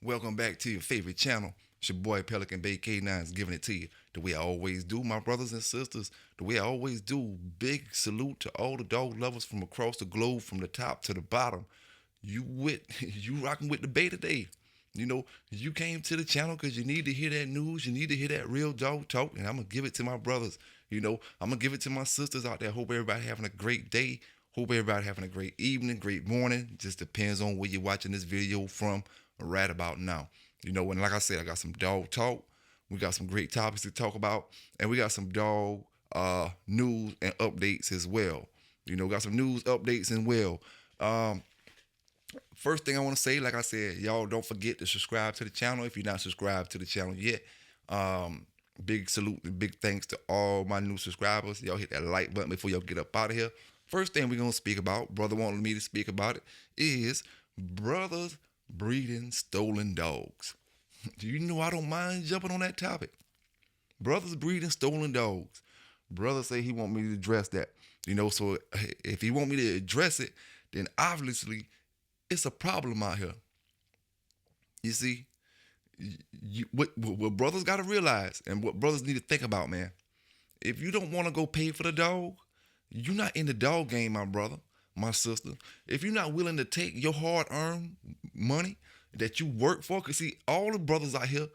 Welcome back to your favorite channel. It's your boy Pelican Bay K9s giving it to you the way I always do, my brothers and sisters. The way I always do. Big salute to all the dog lovers from across the globe, from the top to the bottom. You rocking with the Bay today. You came to the channel because you need to hear that news. You need to hear that real dog talk, and I'm gonna give it to my brothers. I'm gonna give it to my sisters out there. Hope everybody having a great day. Hope everybody having a great evening, great morning. Just depends on where you're watching this video from right about now. And like I said, I got some dog talk. We got some great topics to talk about, and we got some dog news and updates as well. Got some news updates and well. First thing I want to say, like I said, y'all don't forget to subscribe to the channel if you're not subscribed to the channel yet. Big salute and big thanks to all my new subscribers. Y'all hit that like button before y'all get up out of here. First thing we're going to speak about, brother wanted me to speak about it, is brothers breeding stolen dogs. Do you know I don't mind jumping on that topic? Brothers breeding stolen dogs. Brother say he want me to address that. So if he want me to address it, then obviously it's a problem out here. You see, what brothers got to realize, and what brothers need to think about, man. If you don't want to go pay for the dog, you're not in the dog game, my brother, my sister. If you're not willing to take your hard-earned money that you work for, because see, all the brothers out here,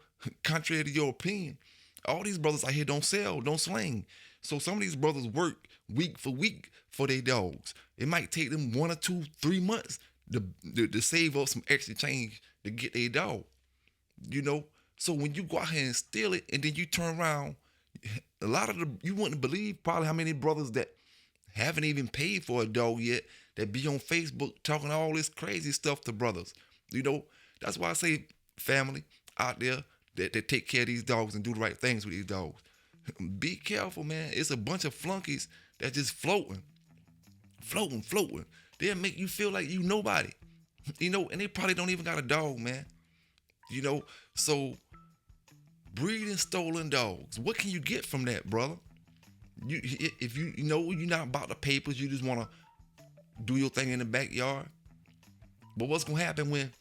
contrary to your opinion, all these brothers out here don't sell, don't sling. So some of these brothers work week for week for their dogs. It might take them 1 or 2, 3 months to save up some extra change to get their dog. So when you go out here and steal it, and then you turn around, you wouldn't believe probably how many brothers that haven't even paid for a dog yet that be on Facebook talking all this crazy stuff to brothers. That's why I say, family out there that take care of these dogs and do the right things with these dogs, be careful, man. It's a bunch of flunkies that just floating. They'll make you feel like you nobody, and they probably don't even got a dog, man. So breeding stolen dogs, what can you get from that, brother? If you're not about the papers, you just want to do your thing in the backyard. But what's gonna happen when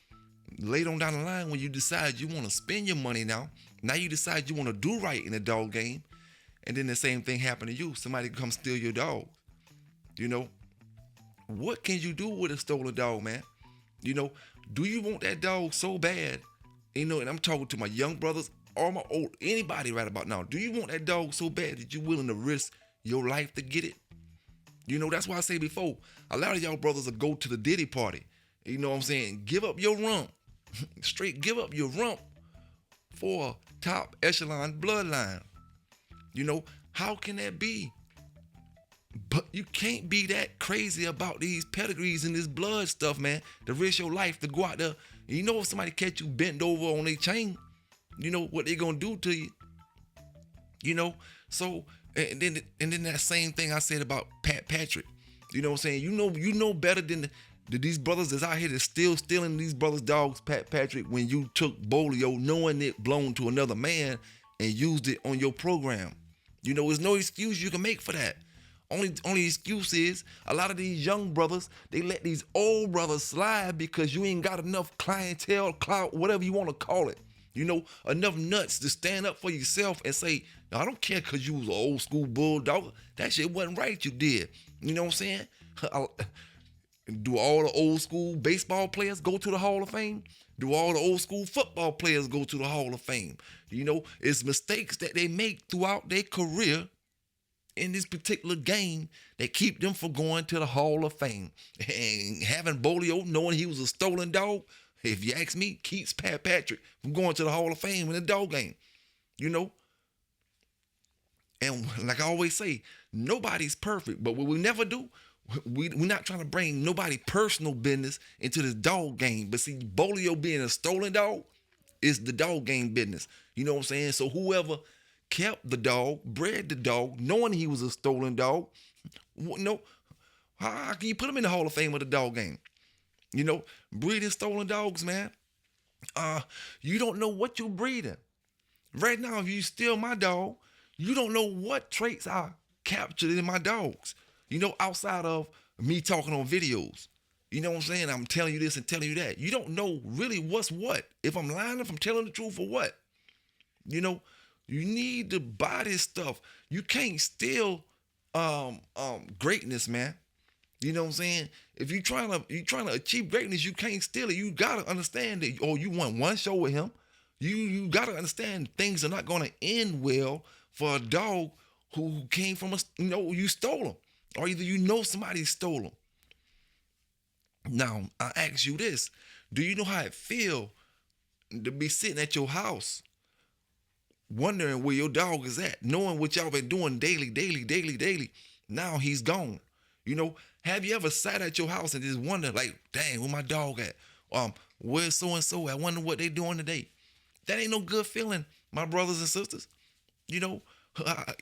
later on down the line, when you decide you want to spend your money now you decide you want to do right in the dog game, and then the same thing happen to you, somebody come steal your dog. What can you do with a stolen dog, man? Do you want that dog so bad? And I'm talking to my young brothers or my old, anybody right about now. Do you want that dog so bad that you're willing to risk your life to get it? That's why I say before, a lot of y'all brothers will go to the Diddy party. You know what I'm saying? Give up your rump. Straight give up your rump for a top echelon bloodline. How can that be? But you can't be that crazy about these pedigrees and this blood stuff, man, to risk your life to go out there. If somebody catch you bent over on their chain, what they gonna do to you. So and then that same thing I said about Pat Patrick. You know what I'm saying? You know better than these brothers that's out here that's still stealing these brothers' dogs, Pat Patrick, when you took Bolio knowing it blown to another man and used it on your program. There's no excuse you can make for that. Only excuse is a lot of these young brothers, they let these old brothers slide because you ain't got enough clientele, clout, whatever you want to call it. Enough nuts to stand up for yourself and say, no, I don't care because you was an old school bulldog. That shit wasn't right you did. You know what I'm saying? Do all the old school baseball players go to the Hall of Fame? Do all the old school football players go to the Hall of Fame? It's mistakes that they make throughout their career in this particular game that keep them from going to the Hall of Fame. And having Bolio knowing he was a stolen dog, if you ask me, keeps Pat Patrick from going to the Hall of Fame in the dog game. And like I always say, nobody's perfect, but what we never do, we're not trying to bring nobody personal business into this dog game. But see, Bolio being a stolen dog is the dog game business. You know what I'm saying? So whoever kept the dog, bred the dog, knowing he was a stolen dog, how can you put him in the Hall of Fame of the dog game? Breeding stolen dogs, man. You don't know what you're breeding. Right now, if you steal my dog, you don't know what traits are captured in my dogs. Outside of me talking on videos. You know what I'm saying? I'm telling you this and telling you that. You don't know really what's what. If I'm lying, if I'm telling the truth or what. You know, you need to buy this stuff. You can't steal greatness, man. You know what I'm saying? If you trying to achieve greatness, you can't steal it. You gotta understand that. Or you want one show with him. You gotta understand things are not gonna end well for a dog who came from you stole him, or either somebody stole him. Now I ask you this: do you know how it feel to be sitting at your house wondering where your dog is at, knowing what y'all been doing daily, daily, daily, daily? Now he's gone. Have you ever sat at your house and just wonder, like, dang, where my dog at? Where's so and so? I wonder what they doing today. That ain't no good feeling, my brothers and sisters. You know, at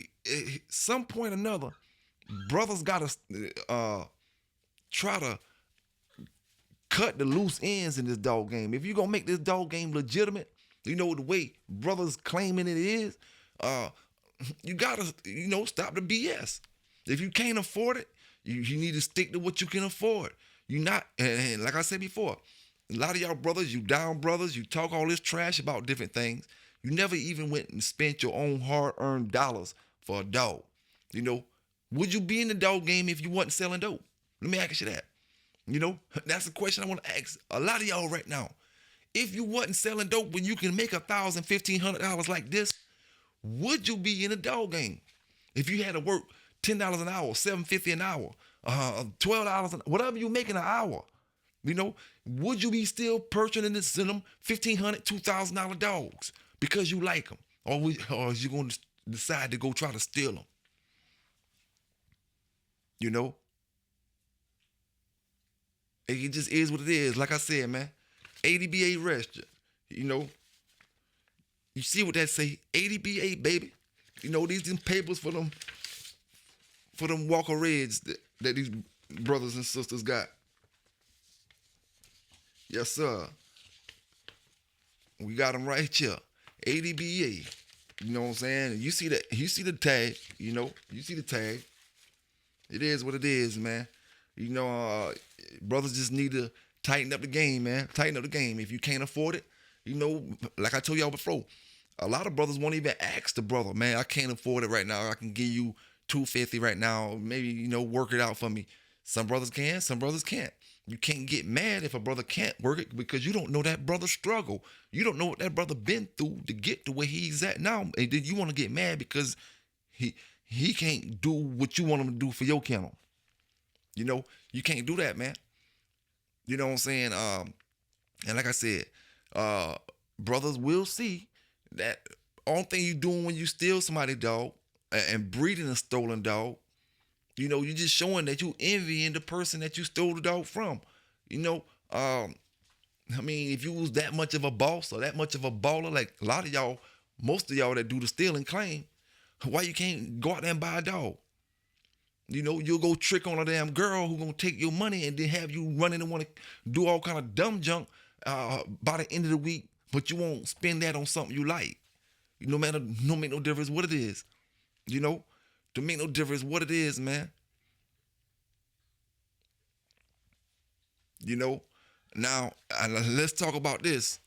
some point or another, brothers gotta try to cut the loose ends in this dog game. If you gonna make this dog game legitimate, the way brothers claiming it is, you gotta, stop the BS. If you can't afford it, you need to stick to what you can afford. You not, and like I said before, a lot of y'all brothers, you down brothers, you talk all this trash about different things. You never even went and spent your own hard-earned dollars for a dog. Would you be in the dog game if you wasn't selling dope? Let me ask you that. That's the question I want to ask a lot of y'all right now. If you wasn't selling dope when you can make $1,000, $1,500 like this, would you be in a dog game? If you had to work $10 an hour, $7.50 an hour, $12, whatever you make in an hour, would you be still purchasing and sending them $1,500, $2,000 dogs because you like them, or is you going to decide to go try to steal them? It just is what it is. Like I said, man, ADBA registered. You see what that say? ADBA, baby. These them papers for them Walker Reds that these brothers and sisters got. Yes, sir. We got them right here. ADBA. You know what I'm saying? You see that? You see the tag? You see the tag. It is what it is, man. Brothers just need to tighten up the game, man. Tighten up the game. If you can't afford it, like I told y'all before, a lot of brothers won't even ask the brother, man, I can't afford it right now. I can give you $250 right now. Maybe, work it out for me. Some brothers can, some brothers can't. You can't get mad if a brother can't work it because you don't know that brother's struggle. You don't know what that brother been through to get to where he's at now. And then you want to get mad because he can't do what you want him to do for your kennel. You can't do that, man. You know what I'm saying? And like I said, brothers will see that only thing you doing when you steal somebody's dog and breeding a stolen dog, you're just showing that you envying the person that you stole the dog from. If you was that much of a boss or that much of a baller, like a lot of y'all, most of y'all that do the stealing claim, why you can't go out there and buy a dog? You'll go trick on a damn girl who gonna take your money and then have you running and want to do all kind of dumb junk by the end of the week, but you won't spend that on something you like. No make no difference what it is. To make no difference what it is, man. Now let's talk about this.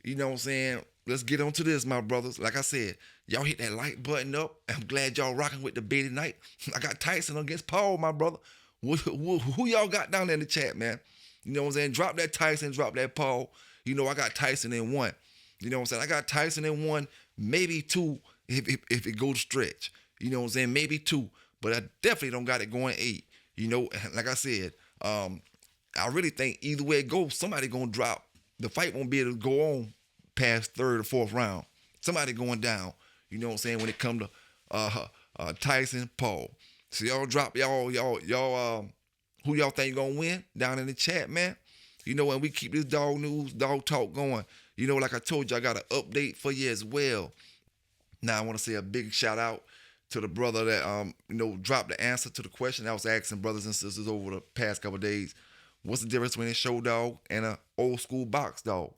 You know what I'm saying? Let's get on to this, my brothers. Like I said, y'all hit that like button up. I'm glad y'all rocking with the debate tonight. I got Tyson against Paul, my brother. Who y'all got down there in the chat, man? You know what I'm saying? Drop that Tyson, drop that Paul. I got Tyson in one. You know what I'm saying? I got Tyson in one, maybe two if it goes to stretch. You know what I'm saying? Maybe two. But I definitely don't got it going 8. Like I said, I really think either way it goes, somebody gonna drop. The fight won't be able to go on past 3rd or 4th round. Somebody going down. You know what I'm saying? When it come to Tyson, Paul. So y'all drop y'all who y'all think gonna win down in the chat, man. And we keep this dog news, dog talk going. Like I told you, I got an update for you as well. Now I want to say a big shout out to the brother that dropped the answer to the question I was asking brothers and sisters over the past couple of days. What's the difference between a show dog and an old school box dog?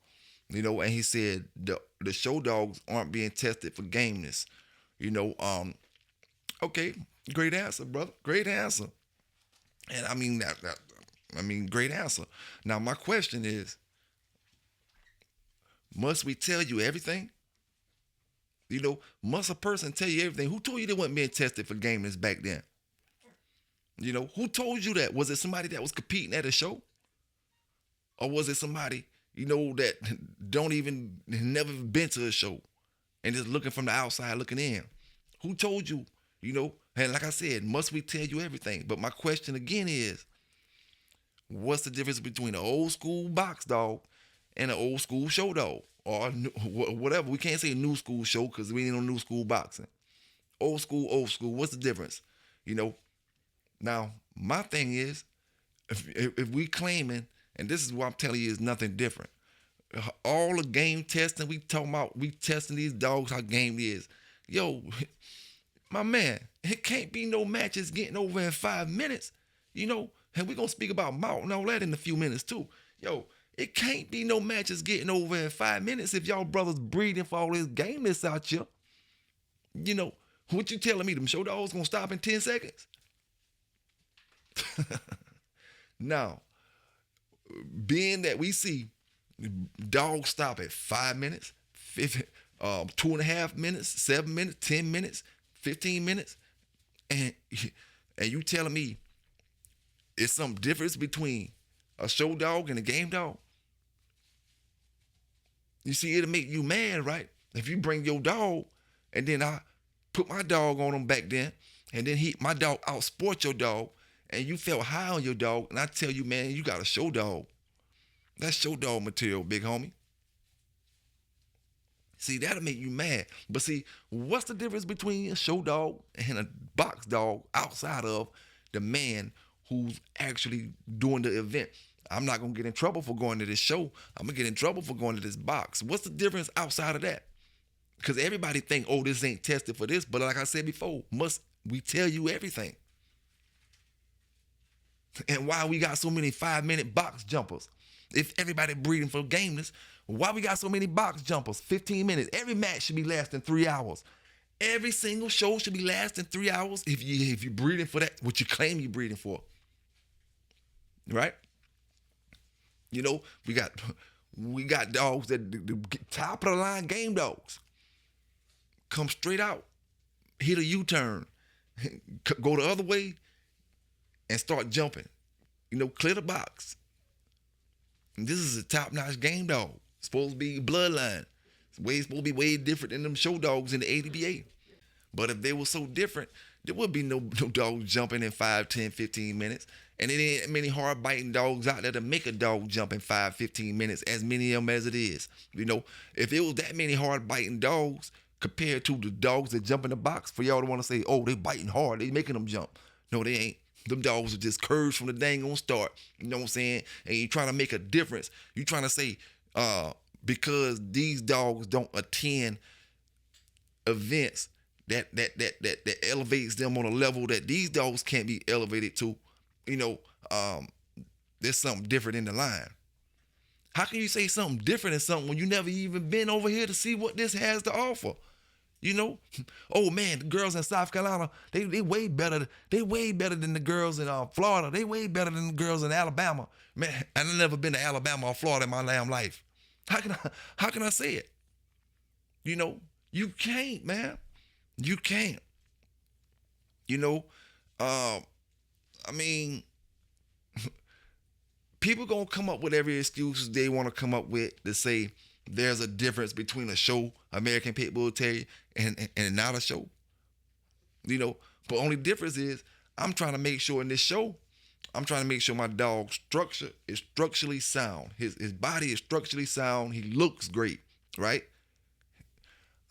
And he said the show dogs aren't being tested for gameness. Okay, great answer, brother. Great answer. And I mean that I mean, great answer. Now, my question is, must we tell you everything? Must a person tell you everything? Who told you they weren't being tested for gameness back then? Who told you that? Was it somebody that was competing at a show? Or was it somebody, that don't even never been to a show and just looking from the outside looking in? Who told you, And like I said, must we tell you everything? But my question again is, what's the difference between an old school box dog and an old school show dog? Or whatever. We can't say new school show because we ain't on new school boxing. Old school. What's the difference? Now, my thing is, if we claiming, and this is what I'm telling you is nothing different. All the game testing we talking about, we testing these dogs how game is. Yo, my man, it can't be no matches getting over in 5 minutes. And we're going to speak about mouth and all that in a few minutes too. Yo, it can't be no matches getting over in 5 minutes if y'all brothers breeding for all this gameness out here. What you telling me? Them show dogs going to stop in 10 seconds? Now, being that we see dogs stop at 5 minutes, 2.5 minutes, 7 minutes, 10 minutes, 15 minutes, and you telling me it's some difference between a show dog and a game dog? You see, it'll make you mad, right? If you bring your dog and then I put my dog on him back then, and then my dog outsport your dog, and you felt high on your dog, and I tell you, man, you got a show dog. That's show dog material, big homie. See, that'll make you mad. But see, what's the difference between a show dog and a box dog outside of the man who's actually doing the event? I'm not going to get in trouble for going to this show. I'm going to get in trouble for going to this box. What's the difference outside of that? Because everybody think, oh, this ain't tested for this. But like I said before, must we tell you everything? And why we got so many 5-minute box jumpers? If everybody breeding for gameness, why we got so many box jumpers? 15 minutes. Every match should be lasting 3 hours. Every single show should be lasting 3 hours if you're breeding for that, what you claim you're breeding for. Right? We got dogs that top of the line game dogs. Come straight out, hit a U-turn, go the other way, and start jumping. Clear the box. And this is a top-notch game dog. Supposed to be bloodline. It's supposed to be way different than them show dogs in the ADBA. But if they were so different, there would be no dogs jumping in 5, 10, 15 minutes. And it ain't many hard-biting dogs out there to make a dog jump in 5, 15 minutes, as many of them as it is. If it was that many hard-biting dogs compared to the dogs that jump in the box, for y'all to want to say, oh, they biting hard, they making them jump. No, they ain't. Them dogs are just curves from the dang on start. You know what I'm saying? And you're trying to make a difference. You're trying to say, because these dogs don't attend events that elevates them on a level that these dogs can't be elevated to, there's something different in the line. How can you say something different in something when you never even been over here to see what this has to offer? Oh man, the girls in South Carolina, they way better. They way better than the girls in Florida. They way better than the girls in Alabama. Man, I've never been to Alabama or Florida in my damn life. How can I say it? You can't, man. You can't. I mean, people gonna come up with every excuse they want to come up with to say there's a difference between a show, American Pitbull Terrier, and not a show. But only difference is I'm trying to make sure in this show, I'm trying to make sure my dog's structure is structurally sound. His body is structurally sound. He looks great, right?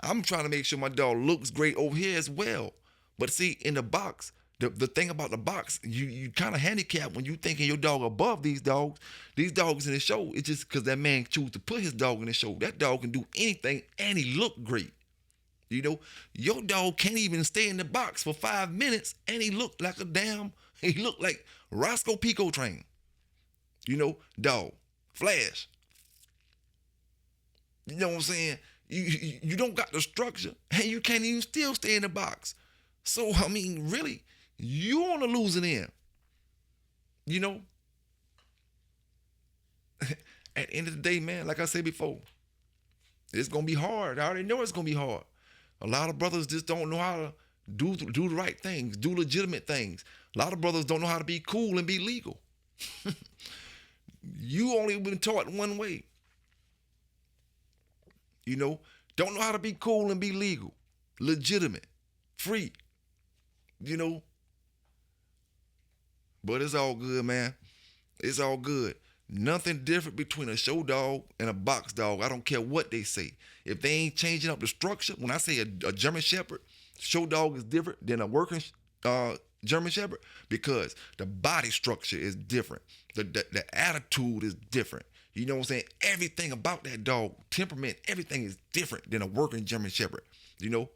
I'm trying to make sure my dog looks great over here as well. But see, in the box, the thing about the box, you kind of handicap when you thinking your dog above these dogs. These dogs in the show, it's just because that man choose to put his dog in the show. That dog can do anything and he look great. Your dog can't even stay in the box for 5 minutes and he look like Roscoe Pico train. Dog, Flash. You know what I'm saying? You don't got the structure and you can't even still stay in the box. So, I mean, really, you on the losing end. At the end of the day, man, like I said before, it's gonna be hard. I already know it's gonna be hard. A lot of brothers just don't know how to do the right things, do legitimate things. A lot of brothers don't know how to be cool and be legal. You only been taught one way. You know, don't know how to be cool and be legal, legitimate, free. You know, but it's all good, man. It's all good. Nothing different between a show dog and a box dog. I don't care what they say. If they ain't changing up the structure, when I say a German Shepherd, show dog is different than a working German Shepherd because the body structure is different. The attitude is different. You know what I'm saying? Everything about that dog, temperament, everything is different than a working German Shepherd. You know,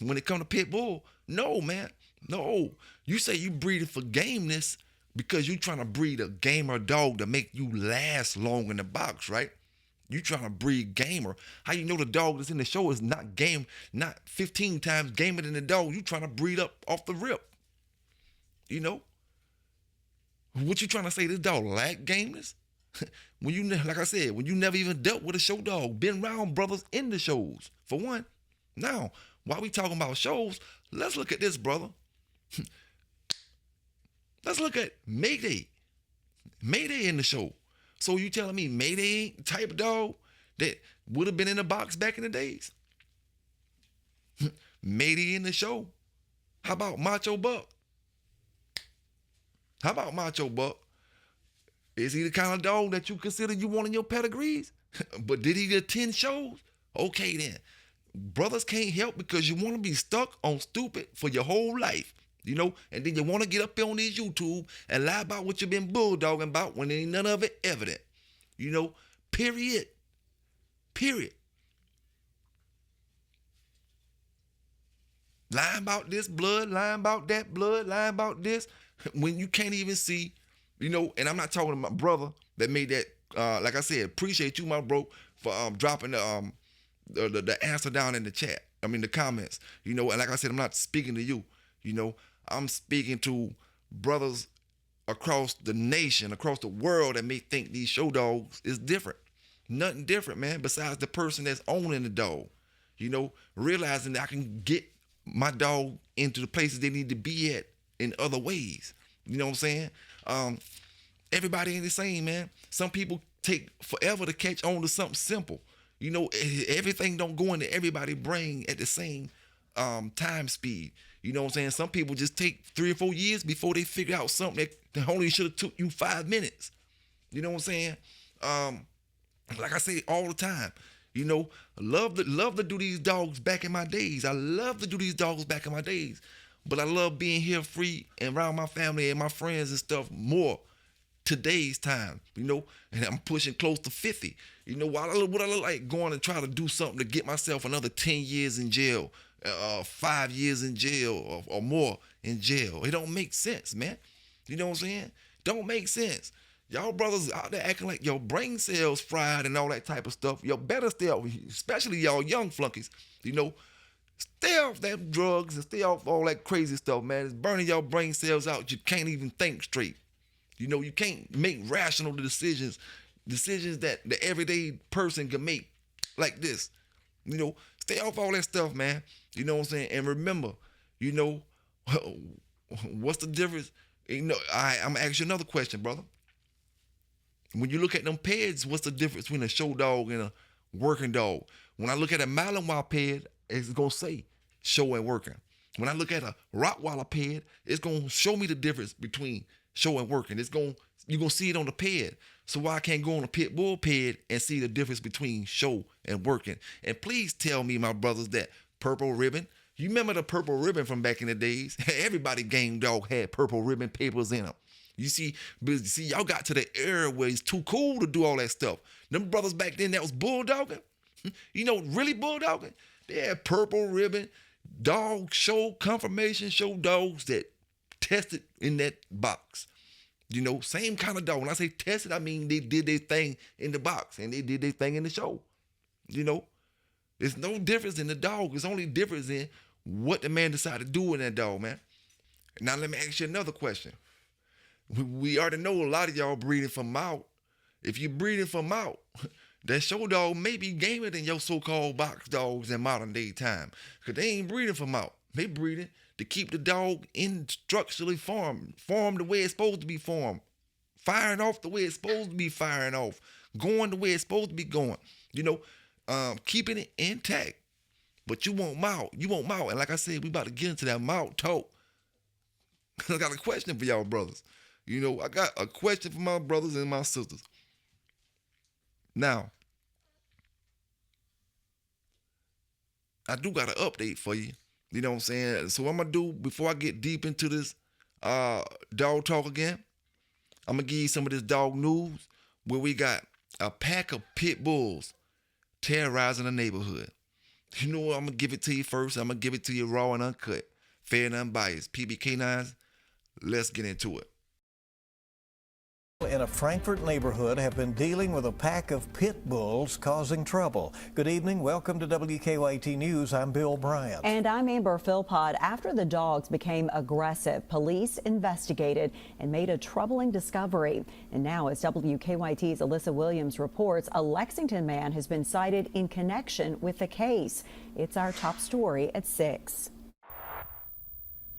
when it comes to Pitbull, no, man. No. You say you breeding for gameness because you trying to breed a gamer dog to make you last long in the box, right? You trying to breed gamer. How you know the dog that's in the show is not game, not 15 times gamer than the dog you trying to breed up off the rip? You know? What you trying to say, this dog lack gameness? When you, like I said, when you never even dealt with a show dog, been around brothers in the shows, for one. Now, while we talking about shows, let's look at this, brother. Let's look at Mayday. Mayday in the show. So you telling me Mayday ain't the type of dog that would have been in the box back in the days? Mayday in the show. How about Macho Buck? How about Macho Buck? Is he the kind of dog that you consider you want in your pedigrees? But did he attend shows? Okay then. Brothers can't help because you want to be stuck on stupid for your whole life. You know, and then you want to get up on this YouTube and lie about what you've been bulldogging about when ain't none of it evident. You know, period. Period. Lying about this blood, lying about that blood, lying about this, when you can't even see, you know, and I'm not talking to my brother that made that, like I said, appreciate you, my bro, for dropping the answer down in the chat. I mean, the comments, you know, and like I said, I'm not speaking to you, you know. I'm speaking to brothers across the nation, across the world that may think these show dogs is different. Nothing different, man, besides the person that's owning the dog. You know, realizing that I can get my dog into the places they need to be at in other ways. You know what I'm saying? Everybody ain't the same, man. Some people take forever to catch on to something simple. You know, everything don't go into everybody's brain at the same time speed. You know what I'm saying? Some people just take 3 or 4 years before they figure out something that only should have took you 5 minutes. You know what I'm saying? Like I say all the time, you know, love to do these dogs back in my days. I love to do these dogs back in my days. But I love being here free and around my family and my friends and stuff more today's time, you know, and I'm pushing close to 50. You know, what I look like going and try to do something to get myself another 10 years in jail, 5 years in jail or more in jail. It don't make sense, man. You know what I'm saying? Don't make sense. Y'all brothers out there acting like your brain cells fried and all that type of stuff. Y'all better stay off, especially y'all young flunkies, you know, stay off that drugs and stay off all that crazy stuff, man. It's burning your brain cells out. You can't even think straight. You know, you can't make rational decisions that the everyday person can make like this. You know, stay off all that stuff, man. You know what I'm saying? And remember, you know, what's the difference? You know, I'm gonna ask you another question, brother. When you look at them peds, what's the difference between a show dog and a working dog? When I look at a Malinois ped, it's gonna say show and working. When I look at a Rottweiler ped, it's gonna show me the difference between show and working. You're gonna see it on the ped. So why I can't go on a Pitbull ped and see the difference between show and working? And please tell me, my brothers, that purple ribbon. You remember the purple ribbon from back in the days? Everybody game dog had purple ribbon papers in them. You see, y'all got to the era where it's too cool to do all that stuff. Them brothers back then that was bulldogging, you know, really bulldogging. They had purple ribbon, dog show, confirmation show dogs that tested in that box. You know, same kind of dog. When I say tested, I mean they did their thing in the box and they did their thing in the show. You know, there's no difference in the dog. It's only difference in what the man decided to do in that dog, man. Now let me ask you another question. We already know a lot of y'all breeding from out if you're breeding from out, that show dog may be gamer than your so-called box dogs in modern day time. Because they ain't breeding from out. They breeding to keep the dog structurally formed the way it's supposed to be formed, firing off the way it's supposed to be firing off, going the way it's supposed to be going, keeping it intact. But you want mouth. And like I said, we about to get into that mouth talk. I got a question for y'all brothers. I got a question for my brothers and my sisters. Now, I do got an update for you. You know what I'm saying? So what I'm going to do before I get deep into this dog talk again, I'm going to give you some of this dog news where we got a pack of pit bulls terrorizing the neighborhood. You know what? I'm going to give it to you first. I'm going to give it to you raw and uncut, fair and unbiased. PB K9s, let's get into it. In a Frankfort neighborhood have been dealing with a pack of pit bulls causing trouble. Good evening. Welcome to WKYT News. I'm Bill Bryant. And I'm Amber Philpott. After the dogs became aggressive, police investigated and made a troubling discovery. And now, as WKYT's Alyssa Williams reports, a Lexington man has been cited in connection with the case. It's our top story at 6.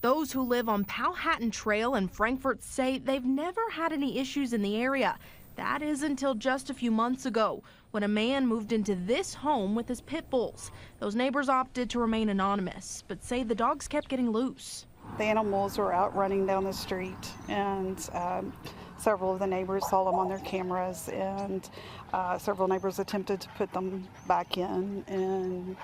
Those who live on Powhatan Trail in Frankfort say they've never had any issues in the area. That is until just a few months ago when a man moved into this home with his pit bulls. Those neighbors opted to remain anonymous, but say the dogs kept getting loose. The animals were out running down the street, and several of the neighbors saw them on their cameras, and several neighbors attempted to put them back in, and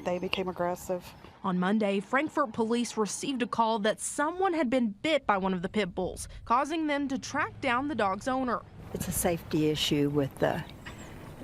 they became aggressive. On Monday, Frankfort police received a call that someone had been bit by one of the pit bulls, causing them to track down the dog's owner. It's a safety issue with the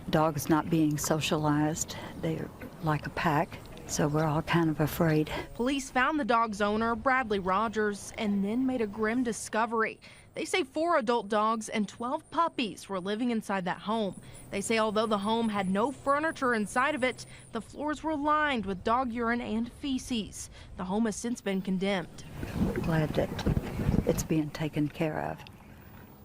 dogs not being socialized. They're like a pack, so we're all kind of afraid. Police found the dog's owner, Bradley Rogers, and then made a grim discovery. They say 4 adult dogs and 12 puppies were living inside that home. They say although the home had no furniture inside of it, the floors were lined with dog urine and feces. The home has since been condemned. We're glad that it's being taken care of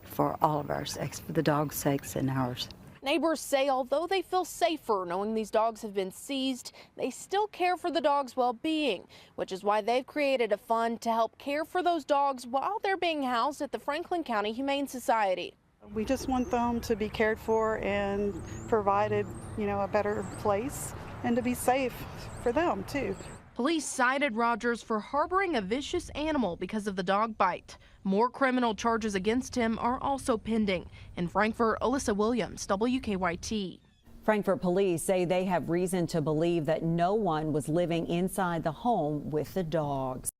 for all of our sakes, for the dog's sakes and ours. Neighbors say although they feel safer knowing these dogs have been seized, they still care for the dogs' well-being, which is why they've created a fund to help care for those dogs while they're being housed at the Franklin County Humane Society. We just want them to be cared for and provided, a better place, and to be safe for them too. Police cited Rogers for harboring a vicious animal because of the dog bite. More criminal charges against him are also pending. In Frankfort, Alyssa Williams, WKYT. Frankfort police say they have reason to believe that no one was living inside the home with the dogs.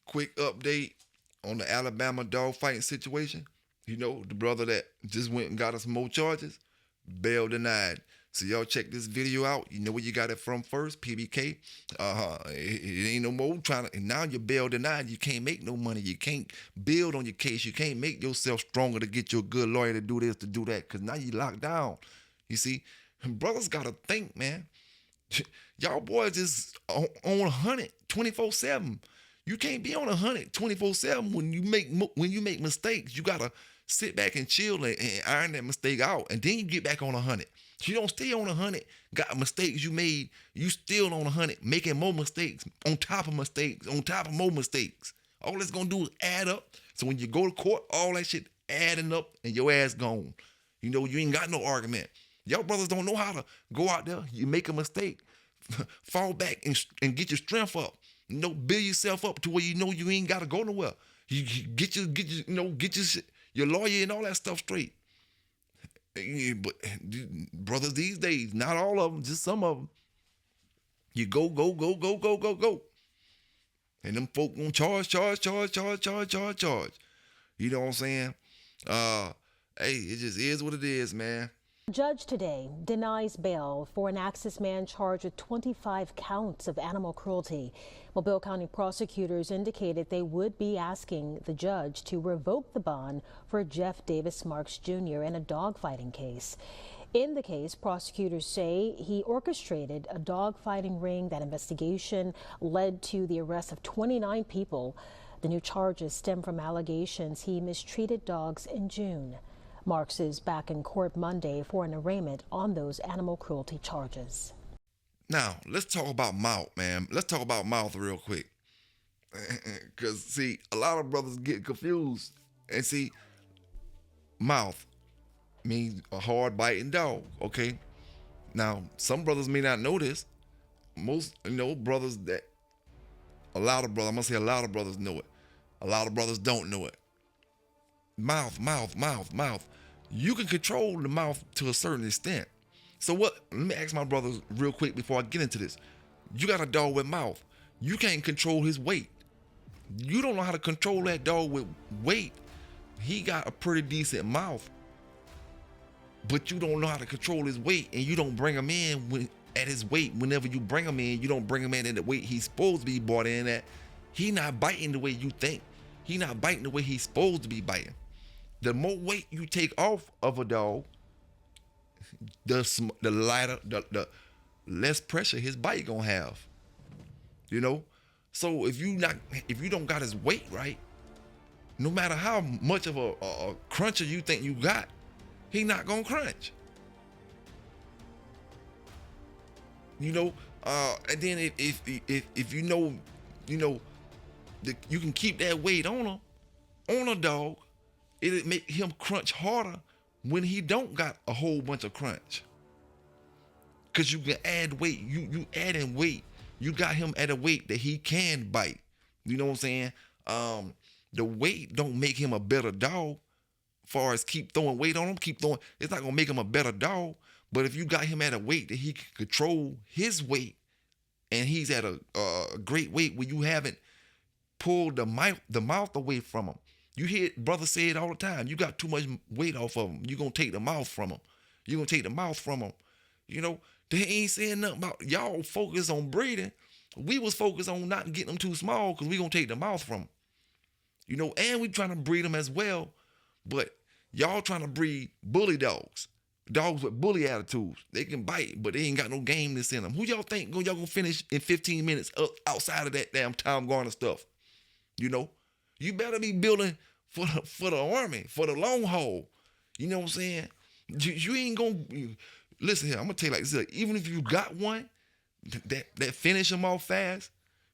Quick update on the Alabama dog fighting situation. The brother that just went and got us more charges, bail denied. So y'all check this video out. You know where you got it from first, PBK. It ain't no more trying to, now you're bail denied. You can't make no money. You can't build on your case. You can't make yourself stronger to get you a good lawyer to do this, to do that, because now you locked down. You see, brothers got to think, man. Y'all boys is on 100 24/7. You can't be on 100 24/7 when you make mistakes. You got to sit back and chill and iron that mistake out, and then you get back on 100. You don't stay on 100, got mistakes you made, you still on 100, making more mistakes, on top of mistakes, on top of more mistakes. All it's going to do is add up. So when you go to court, all that shit adding up and your ass gone. You ain't got no argument. Y'all brothers don't know how to go out there. You make a mistake, fall back and get your strength up. Build yourself up to where you ain't got to go nowhere. You get your lawyer and all that stuff straight. But brothers these days, not all of them, just some of them, you go. And them folk gonna charge. You know what I'm saying? Hey, it just is what it is, man. Judge today denies bail for an Axis man charged with 25 counts of animal cruelty. Mobile County prosecutors indicated they would be asking the judge to revoke the bond for Jeff Davis Marks Jr. in a dogfighting case. In the case, prosecutors say he orchestrated a dogfighting ring. That investigation led to the arrest of 29 people. The new charges stem from allegations he mistreated dogs in June. Marks is back in court Monday for an arraignment on those animal cruelty charges. Now, let's talk about mouth, man. Let's talk about mouth real quick. Because, see, a lot of brothers get confused. And see, mouth means a hard biting dog, okay? Now, some brothers may not know this. Most, brothers that, I'm going to say a lot of brothers know it. A lot of brothers don't know it. Mouth. You can control the mouth to a certain extent. So let me ask my brothers real quick before I get into this. You got a dog with mouth. You can't control his weight. You don't know how to control that dog with weight. He got a pretty decent mouth, but you don't know how to control his weight, and you don't bring him in at his weight. Whenever you bring him in, you don't bring him in at the weight he's supposed to be brought in at. He not biting the way you think. He not biting the way he's supposed to be biting. The more weight you take off of a dog, the lighter, the less pressure his bite gonna have. So if you don't got his weight right, no matter how much of a cruncher you think you got, he not gonna crunch. And then if you can keep that weight on a dog, it'll make him crunch harder when he don't got a whole bunch of crunch. Cause you can add weight. You add in weight. You got him at a weight that he can bite. You know what I'm saying? The weight don't make him a better dog. Far as keep throwing weight on him, it's not gonna make him a better dog. But if you got him at a weight that he can control his weight, and he's at a great weight where you haven't pulled the mouth away from him. You hear brothers say it all the time. You got too much weight off of him. You're gonna take the mouth from him. They ain't saying nothing about y'all focus on breeding. We was focused on not getting them too small because we gonna take the mouth from them. And we trying to breed them as well. But y'all trying to breed bully dogs with bully attitudes. They can bite, but they ain't got no gameness in them. Who y'all think y'all gonna finish in 15 minutes outside of that damn Tom Garner stuff? You better be building for the army, for the long haul. You know what I'm saying? You ain't gonna listen here. I'm gonna tell you like this: even if you got one that finish them off fast,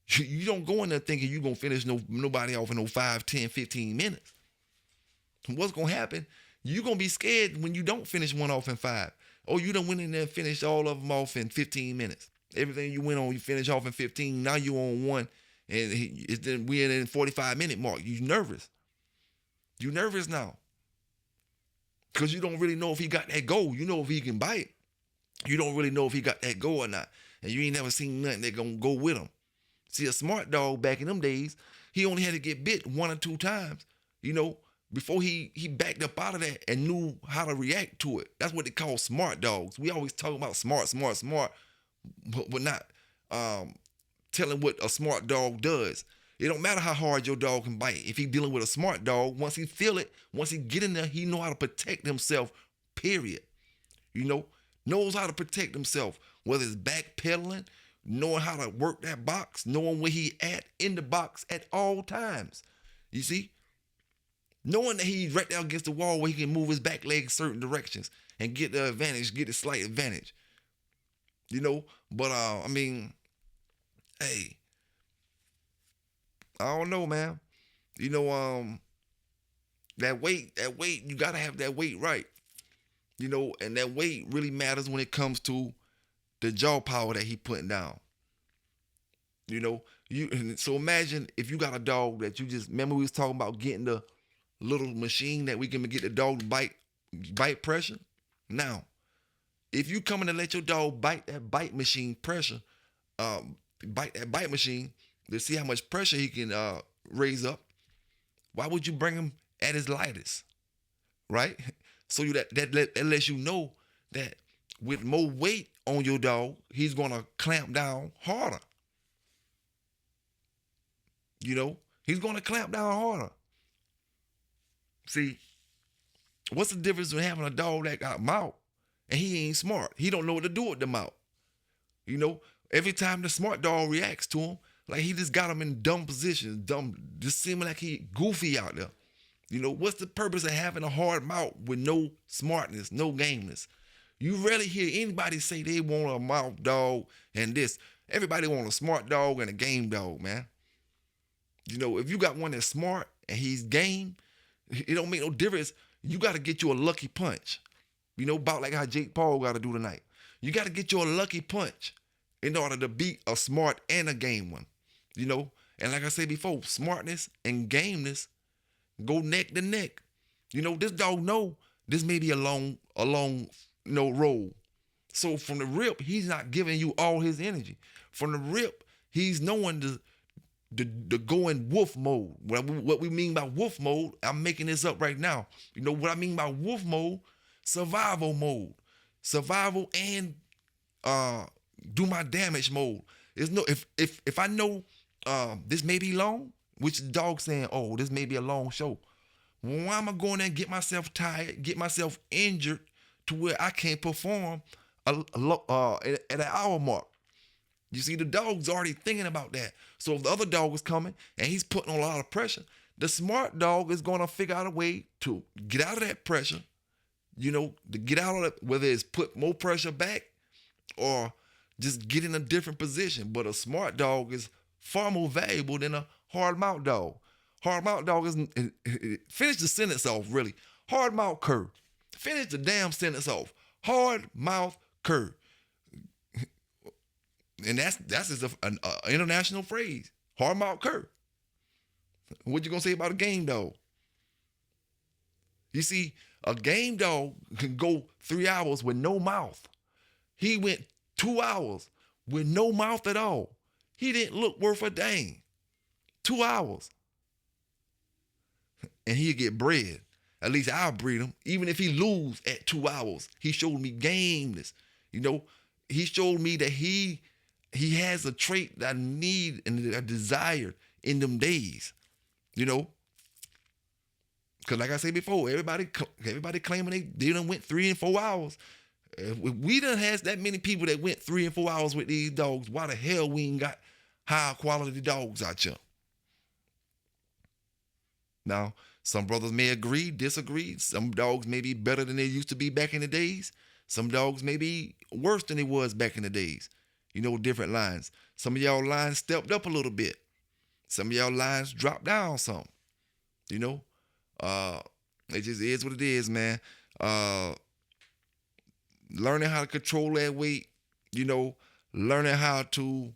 you don't go in there thinking you gonna finish nobody off in no 5, 10, 15 minutes. What's gonna happen? You gonna be scared when you don't finish one off in 5. Or you done went in there and finished all of them off in 15 minutes. Everything you went on, you finish off in 15. Now you on one, and we're in the 45-minute mark. You nervous. You nervous now. Because you don't really know if he got that go. You know if he can bite. You don't really know if he got that go or not. And you ain't never seen nothing that gonna go with him. See, a smart dog back in them days, he only had to get bit 1 or 2 times, before he backed up out of that and knew how to react to it. That's what they call smart dogs. We always talk about smart, but we're not telling what a smart dog does. It don't matter how hard your dog can bite. If he's dealing with a smart dog, once he feel it, once he get in there, he know how to protect himself, period. Knows how to protect himself, whether it's backpedaling, knowing how to work that box, knowing where he at in the box at all times. You see? Knowing that he's right there against the wall where he can move his back leg certain directions and get the advantage, get a slight advantage. But hey, I don't know, man. That weight, you gotta have that weight right. And that weight really matters when it comes to the jaw power that he putting down. So imagine if you got a dog that you just, remember we was talking about getting the little machine that we can get the dog to bite pressure. Now, if you come in and let your dog bite that bite machine pressure, bite that bite machine to see how much pressure he can raise up, why would you bring him at his lightest, right? So that lets you know that with more weight on your dog, he's gonna clamp down harder. He's gonna clamp down harder. See, what's the difference between having a dog that got mouth and he ain't smart? He don't know what to do with the mouth. Every time the smart dog reacts to him, like he just got him in dumb positions, just seeming like he goofy out there. You know, what's the purpose of having a hard mouth with no smartness, no gameness? You rarely hear anybody say they want a mouth dog and this. Everybody want a smart dog and a game dog, man. You know, if you got one that's smart and he's game, it don't make no difference. You got to get you a lucky punch. You know, about like how Jake Paul got to do tonight. You got to get you a lucky punch in order to beat a smart and a game one. You know, and like I said before, smartness and gameness go neck to neck. You know, this dog know this may be a long, road. So from the rip, he's not giving you all his energy. From the rip, he's knowing the go in wolf mode. What we mean by wolf mode, I'm making this up right now. You know what I mean by wolf mode? Survival mode. Survival and do my damage mode. There's no if I know this may be long, which the dog saying, oh, this may be a long show. Why am I going there and get myself tired, get myself injured to where I can't perform at an hour mark? You see, the dog's already thinking about that. So if the other dog is coming and he's putting on a lot of pressure, the smart dog is going to figure out a way to get out of that pressure, you know, to get out of it, whether it's put more pressure back or just get in a different position. But a smart dog is far more valuable than a hard mouth dog. Hard mouth dog is, finish the sentence off, really. Hard mouth cur. Finish the damn sentence off. Hard mouth cur. And that's just an international phrase. Hard mouth cur. What you gonna say about a game dog? You see, a game dog can go 3 hours with no mouth. He went 2 hours with no mouth at all. He didn't look worth a dang. 2 hours. And he'll get bred. At least I'll breed him. Even if he lose at 2 hours, he showed me gameness. You know, he showed me that he has a trait that I need and I desire in them days. You know, because like I said before, everybody claiming they done went 3 and 4 hours. If we done has that many people that went 3 and 4 hours with these dogs, why the hell we ain't got high quality dogs out here? Now, some brothers may agree, disagree. Some dogs may be better than they used to be back in the days. Some dogs may be worse than they was back in the days. You know, different lines. Some of y'all lines stepped up a little bit. Some of y'all lines dropped down some. You know, it just is what it is, man. Learning how to control that weight, you know, learning how to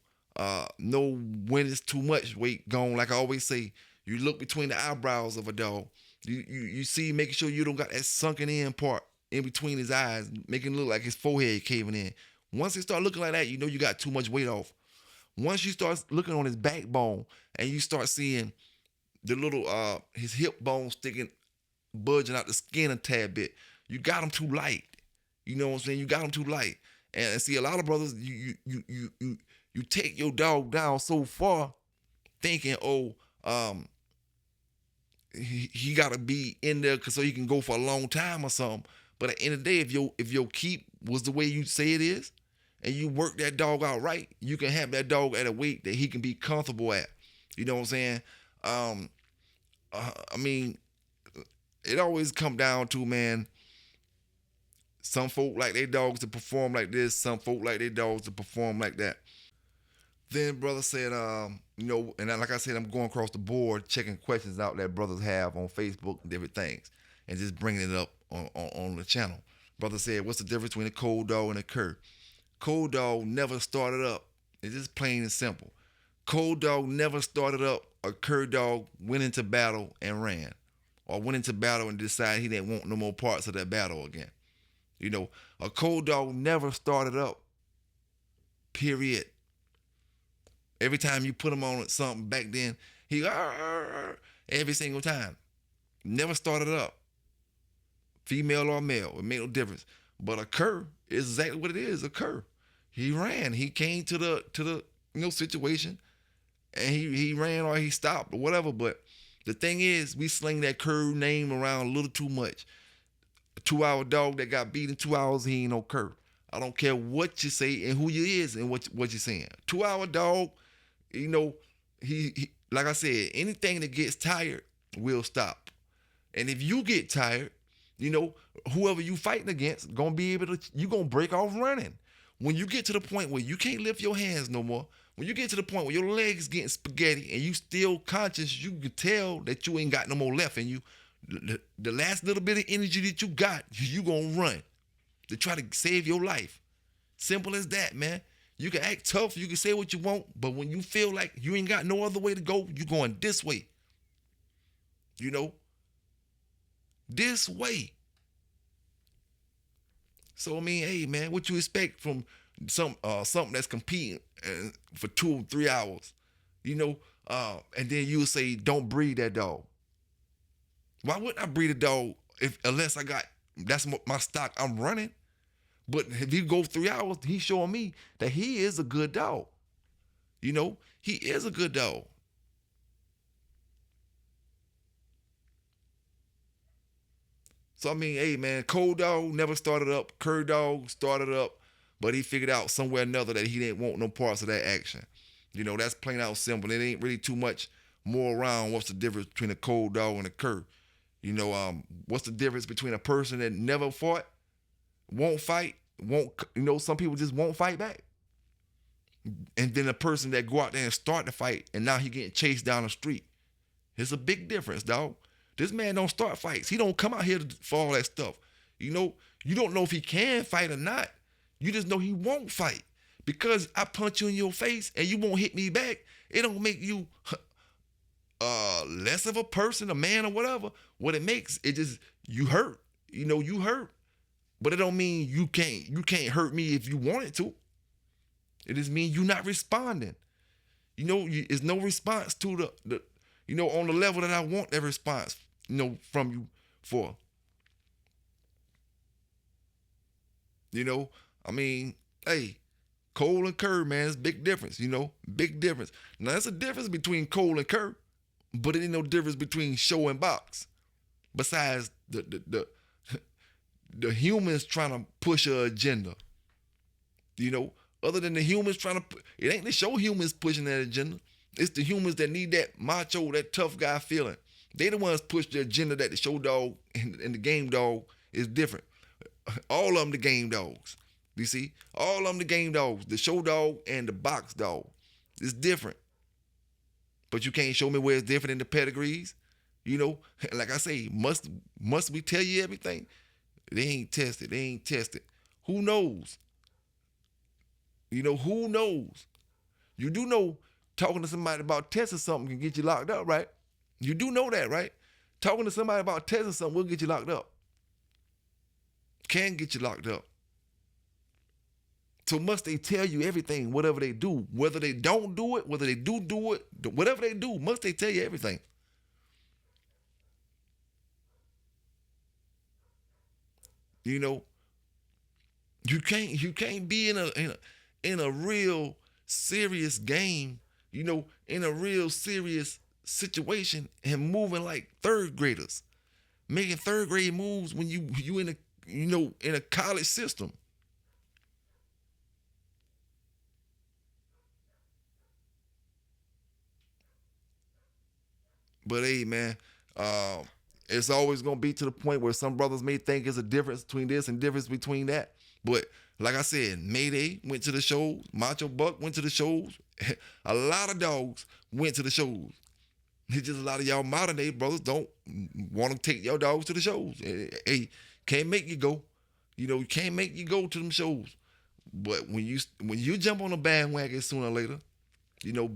know when it's too much weight gone. Like I always say, you look between the eyebrows of a dog. You see, making sure you don't got that sunken in part in between his eyes, making it look like his forehead caving in. Once it start looking like that, you know you got too much weight off. Once you start looking on his backbone and you start seeing the little his hip bone sticking, budging out the skin a tad bit, you got him too light. You know what I'm saying? You got him too light. And see, a lot of brothers, you take your dog down so far, thinking, oh, he got to be in there so he can go for a long time or something. But at the end of the day, if your keep was the way you say it is, and you work that dog out right, you can have that dog at a weight that he can be comfortable at. You know what I'm saying? I mean, it always come down to, man, some folk like their dogs to perform like this, some folk like their dogs to perform like that. Then brother said, you know, and like I said, I'm going across the board, checking questions out that brothers have on Facebook and different things, and just bringing it up on the channel. Brother said, what's the difference between a cold dog and a cur? Cold dog never started up. It's just plain and simple. Cold dog never started up. A cur dog went into battle and ran, or went into battle and decided he didn't want no more parts of that battle again. You know, a cold dog never started up, period. Every time you put him on something back then, he every single time. Never started up. Female or male, it made no difference. But a cur is exactly what it is, a cur. He ran. He came to the situation, and he ran or he stopped or whatever. But the thing is, we sling that cur name around a little too much. A 2-hour dog that got beat in 2 hours, he ain't no cur. I don't care what you say and who you is and what you're saying. 2-hour dog, you know, he like I said, anything that gets tired will stop. And if you get tired, you know, whoever you fighting against gonna be able to, you gonna break off running. When you get to the point where you can't lift your hands no more, when you get to the point where your legs getting spaghetti and you still conscious, you can tell that you ain't got no more left in you. The last little bit of energy that you got, you gonna run to try to save your life. Simple as that, man. You can act tough, you can say what you want, but when you feel like you ain't got no other way to go, you going this way. You know? This way. So I mean, hey man, what you expect from something that's competing for 2 or 3 hours, you know? And then you would say, don't breed that dog. Why wouldn't I breed a dog unless I got, that's my stock I'm running? But if he go 3 hours, he's showing me that he is a good dog. You know, he is a good dog. So I mean, hey man, Cold Dog never started up. Cur Dog started up, but he figured out somewhere or another that he didn't want no parts of that action. You know, that's plain out simple. It ain't really too much more around what's the difference between a Cold Dog and a Cur. You know, what's the difference between a person that never fought, won't fight, some people just won't fight back. And then a person that go out there and start the fight and now he getting chased down the street. It's a big difference, dog. This man don't start fights. He don't come out here for all that stuff. You know, you don't know if he can fight or not. You just know he won't fight. Because I punch you in your face and you won't hit me back, it don't make you less of a person, a man or whatever. What it makes, it just, you hurt. You know, you hurt. But it don't mean you can't hurt me if you wanted to. It just means you not responding. You know, it's no response to the on the level that I want that response, from you for. You know, I mean, hey, Cole and Kerr, man, it's a big difference, big difference. Now, there's a difference between Cole and Kerr, but it ain't no difference between show and box. Besides the humans trying to push an agenda, other than the humans trying to, it ain't the show humans pushing that agenda. It's the humans that need that macho, that tough guy feeling. They the ones push the agenda that the show dog and the game dog is different. All of them the game dogs. You see? All of them the game dogs. The show dog and the box dog. It's different. But you can't show me where it's different in the pedigrees. Like I say, must we tell you everything? They ain't tested. They ain't tested. Who knows? Who knows? You do know talking to somebody about testing something can get you locked up, right? You do know that, right? Talking to somebody about testing something will get you locked up. Can get you locked up. So must they tell you everything, whatever they do, whether they don't do it, whether they do it, whatever they do, must they tell you everything? You can't be in a real serious game, in a real serious situation and moving like third graders, making third grade moves when you in a college system. But hey, man, it's always gonna be to the point where some brothers may think there's a difference between this and difference between that. But like I said, Mayday went to the shows, Macho Buck went to the shows, a lot of dogs went to the shows. It's just a lot of y'all modern day brothers don't want to take your dogs to the shows. Hey, can't make you go. You can't make you go to them shows. But when you jump on the bandwagon sooner or later,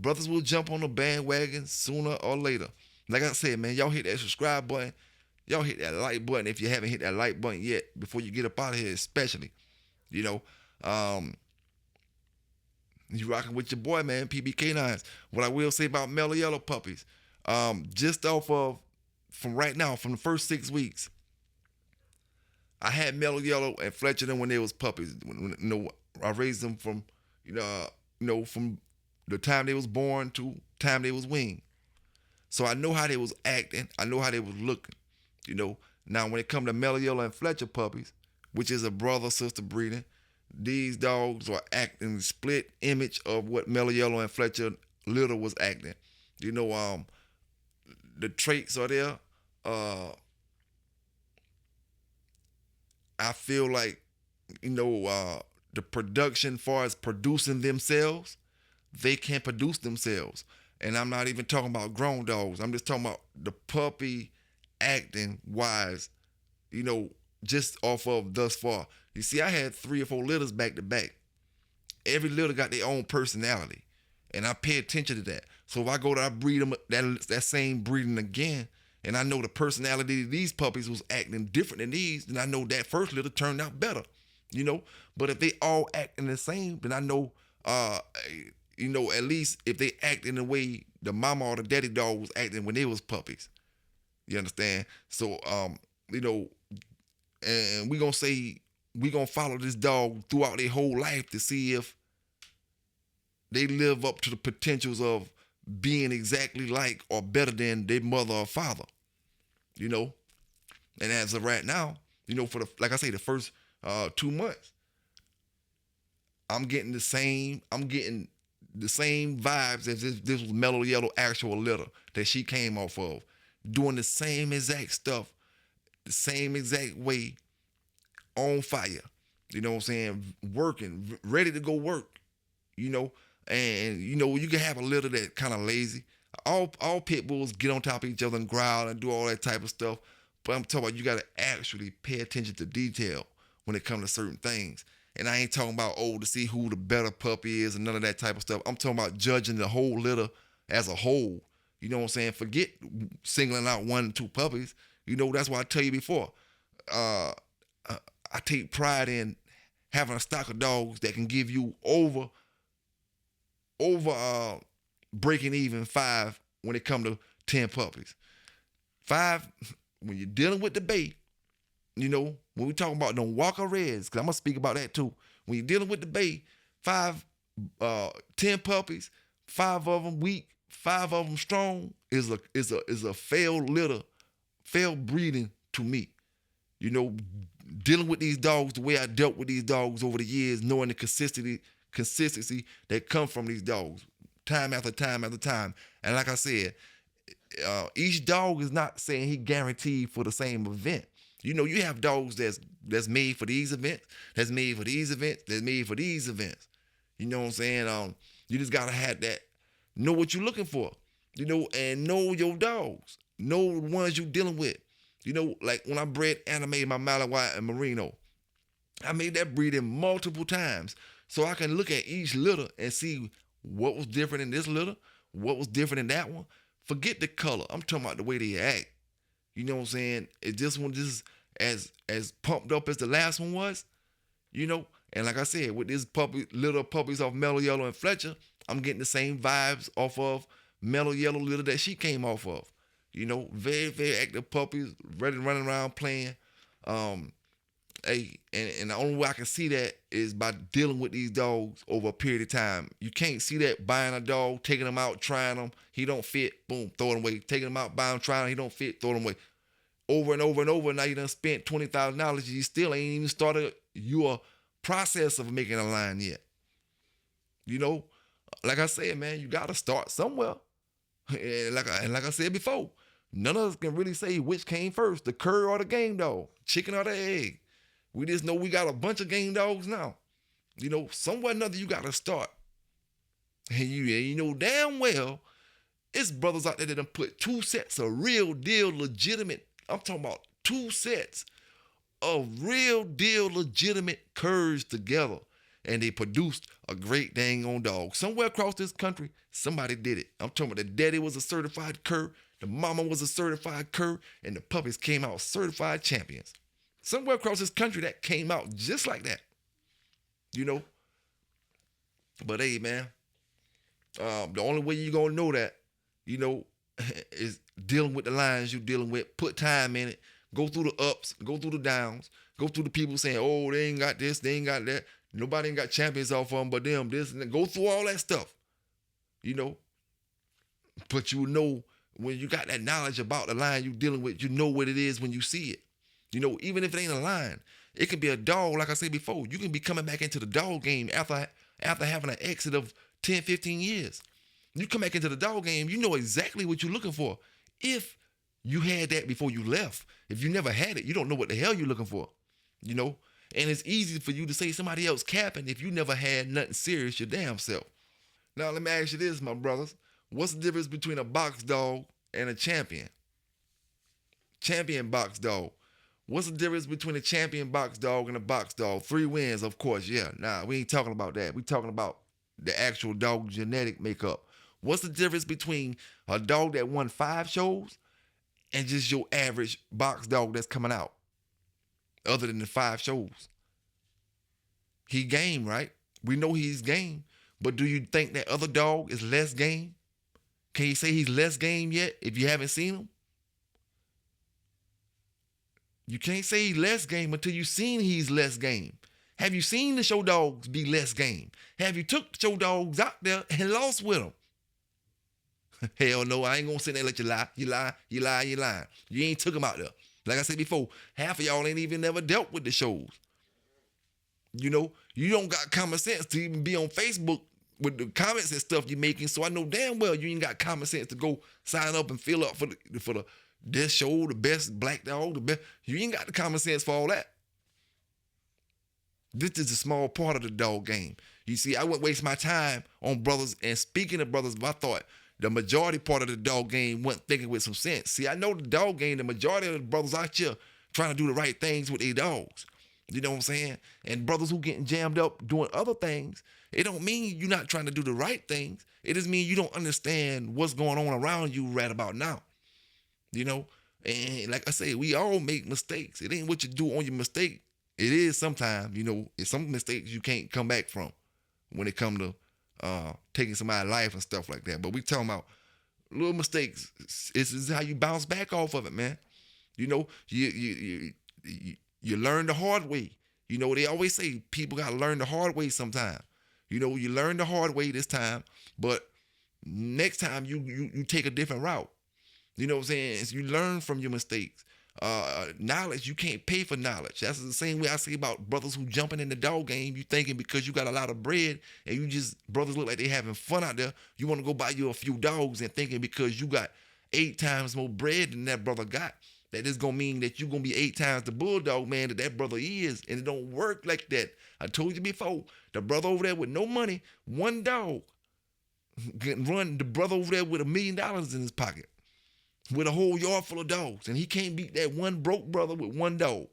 brothers will jump on the bandwagon sooner or later. Like I said, man, y'all hit that subscribe button. Y'all hit that like button if you haven't hit that like button yet before you get up out of here, especially. You rocking with your boy, man, PB K9s. What I will say about Mellow Yellow puppies, just off of, from right now, from the first 6 weeks, I had Mellow Yellow and Fletcher them when they was puppies. I raised them from, from the time they was born to time they was weaned. So I know how they was acting. I know how they was looking. Now when it come to Mellow Yellow and Fletcher puppies, which is a brother-sister breeding, these dogs are acting split image of what Mellow Yellow and Fletcher Little was acting. The traits are there. I feel like, the production, far as producing themselves, they can't produce themselves. And I'm not even talking about grown dogs. I'm just talking about the puppy acting wise, just off of thus far. You see, I had 3 or 4 litters back to back. Every litter got their own personality. And I pay attention to that. So if I go to I breed them that same breeding again, and I know the personality of these puppies was acting different than these, then I know that first litter turned out better. But if they all acting the same, then I know at least if they act in the way the mama or the daddy dog was acting when they was puppies. You understand? So and we gonna follow this dog throughout their whole life to see if they live up to the potentials of being exactly like or better than their mother or father. And as of right now, for the first 2 months, I'm getting the same vibes as if this was Mellow Yellow actual litter that she came off of, doing the same exact stuff, the same exact way, on fire. You know what I'm saying? Working, ready to go work. And you can have a litter that kind of lazy. All pit bulls get on top of each other and growl and do all that type of stuff. But I'm talking about you got to actually pay attention to detail when it comes to certain things. And I ain't talking about, to see who the better puppy is and none of that type of stuff. I'm talking about judging the whole litter as a whole. You know what I'm saying? Forget singling out 1 or 2 puppies. That's why I tell you before. I take pride in having a stock of dogs that can give you over breaking even 5 when it comes to 10 puppies. 5, when you're dealing with the bay, when we talking about them Walker Reds, because I'm going to speak about that too. When you're dealing with the bay, 10 puppies, 5 of them weak, 5 of them strong is a failed litter, failed breeding to me. Dealing with these dogs the way I dealt with these dogs over the years, knowing the consistency that comes from these dogs, time after time after time. And like I said, each dog is not saying he guaranteed for the same event. You have dogs that's made for these events, that's made for these events, that's made for these events. You know what I'm saying? You just gotta have that, know what you're looking for, and know your dogs, know the ones you're dealing with. Like when I bred animated my Malinois and Merino, I made that breeding multiple times so I can look at each litter and see what was different in this litter, what was different in that one. Forget the color. I'm talking about the way they act. You know what I'm saying? Is this one just as pumped up as the last one was? And like I said, with this little puppies off Mellow Yellow and Fletcher, I'm getting the same vibes off of Mellow Yellow litter that she came off of. Very, very active puppies, ready to run around playing. And the only way I can see that is by dealing with these dogs over a period of time. You can't see that buying a dog, taking them out, trying them, he don't fit, boom, throw him away. Taking him out, buying him, trying him, he don't fit, throw him away. Over and over and over, now you done spent $20,000, you still ain't even started your process of making a line yet. Like I said, man, you gotta start somewhere. And like I said before, none of us can really say which came first, the cur or the game dog, chicken or the egg. We just know we got a bunch of game dogs now. Somewhere or another you got to start. And you know damn well, it's brothers out there that done put 2 sets of real deal legitimate, I'm talking about 2 sets of real deal legitimate curs together. And they produced a great dang on dog. Somewhere across this country, somebody did it. I'm talking about the daddy was a certified cur, the mama was a certified cur, and the puppies came out certified champions. Somewhere across this country that came out just like that. But hey, man, the only way you're going to know that, is dealing with the lines you're dealing with. Put time in it. Go through the ups, go through the downs, go through the people saying, oh, they ain't got this, they ain't got that. Nobody ain't got champions off of them but them, this, and that. Go through all that stuff, But when you got that knowledge about the line you're dealing with, you know what it is when you see it. Even if it ain't a line, it could be a dog, like I said before. You can be coming back into the dog game after having an exit of 10, 15 years. You come back into the dog game, you know exactly what you're looking for. If you had that before you left, if you never had it, you don't know what the hell you're looking for. you know. And it's easy for you to say somebody else capping if you never had nothing serious your damn self. Now let me ask you this, my brothers. What's the difference between a box dog and a champion? Champion box dog. What's the difference between a champion box dog and a box dog? 3 wins, of course, yeah. Nah, we ain't talking about that. We talking about the actual dog genetic makeup. What's the difference between a dog that won 5 shows and just your average box dog that's coming out? Other than the 5 shows. He game, right? We know he's game. But do you think that other dog is less game? Can you say he's less game yet if you haven't seen him? You can't say he's less game until you've seen he's less game. Have you seen the show dogs be less game? Have you took the show dogs out there and lost with them? Hell no, I ain't gonna sit there and let you lie. You lie, you lie, you lie. You ain't took them out there. Like I said before, half of y'all ain't even never dealt with the shows. You know, you don't got common sense to even be on Facebook with the comments and stuff you're making. So I know damn well you ain't got common sense to go sign up and fill up for the this show, the best black dog, the best. You ain't got the common sense for all that. This is a small part of the dog game. You see, I wouldn't waste my time on brothers. And speaking of brothers, I thought the majority part of the dog game wasn't thinking with some sense. See, I know the dog game, the majority of the brothers out here trying to do the right things with their dogs. You know what I'm saying? And brothers who getting jammed up doing other things, it don't mean you're not trying to do the right things. It just means you don't understand what's going on around you right about now. You know? And like I say, we all make mistakes. It ain't what you do on your mistake. It is sometimes, you know, it's some mistakes you can't come back from when it come to taking somebody's life and stuff like that. But we talking about little mistakes. This is how you bounce back off of it, man. You know, you learn the hard way. You know, they always say people got to learn the hard way sometime. You know, you learn the hard way this time, but next time you take a different route. You know what I'm saying? So you learn from your mistakes. Knowledge, you can't pay for knowledge. That's the same way I say about brothers who jumping in the dog game. You thinking because you got a lot of bread and you just, brothers look like they having fun out there, you want to go buy you a few dogs and thinking because you got 8 times more bread than that brother got, that is going to mean that you're going to be 8 times the bulldog man that brother is. And it don't work like that. I told you before, the brother over there with no money, 1 dog, can run the brother over there with $1 million in his pocket with a whole yard full of dogs. And he can't beat that one broke brother with 1 dog.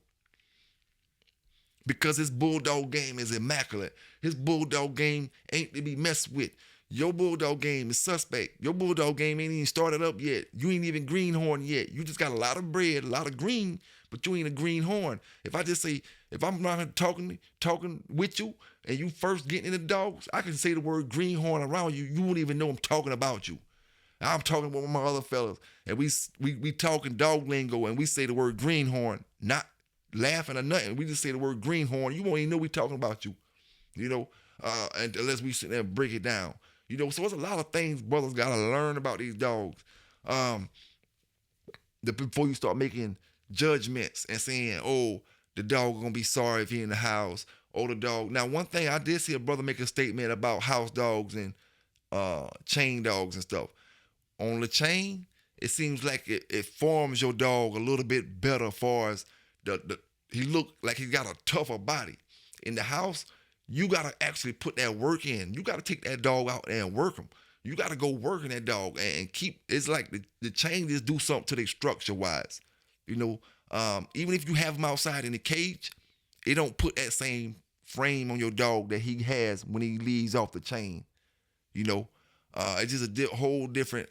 Because his bulldog game is immaculate. His bulldog game ain't to be messed with. Your bulldog game is suspect. Your bulldog game ain't even started up yet. You ain't even greenhorn yet. You just got a lot of bread, a lot of green, but you ain't a greenhorn. If I just say, if I'm not talking with you and you first getting into dogs, I can say the word greenhorn around you. You won't even know I'm talking about you. I'm talking with my other fellas, and we talking dog lingo, and we say the word greenhorn, not laughing or nothing. We just say the word greenhorn. You won't even know we talking about you, you know, and unless we sit there and break it down. You know, so there's a lot of things brothers got to learn about these dogs before you start making judgments and saying, oh, the dog going to be sorry if he in the house. Oh, the dog. Now, one thing I did see a brother make a statement about house dogs and chain dogs and stuff. On the chain, it seems like it forms your dog a little bit better as far as he look like he got a tougher body. In the house, you got to actually put that work in. You got to take that dog out there and work him. You got to go working that dog and keep, it's like the chain just do something to their structure-wise. You know, even if you have him outside in the cage, it don't put that same frame on your dog that he has when he leaves off the chain. You know, it's just a whole different,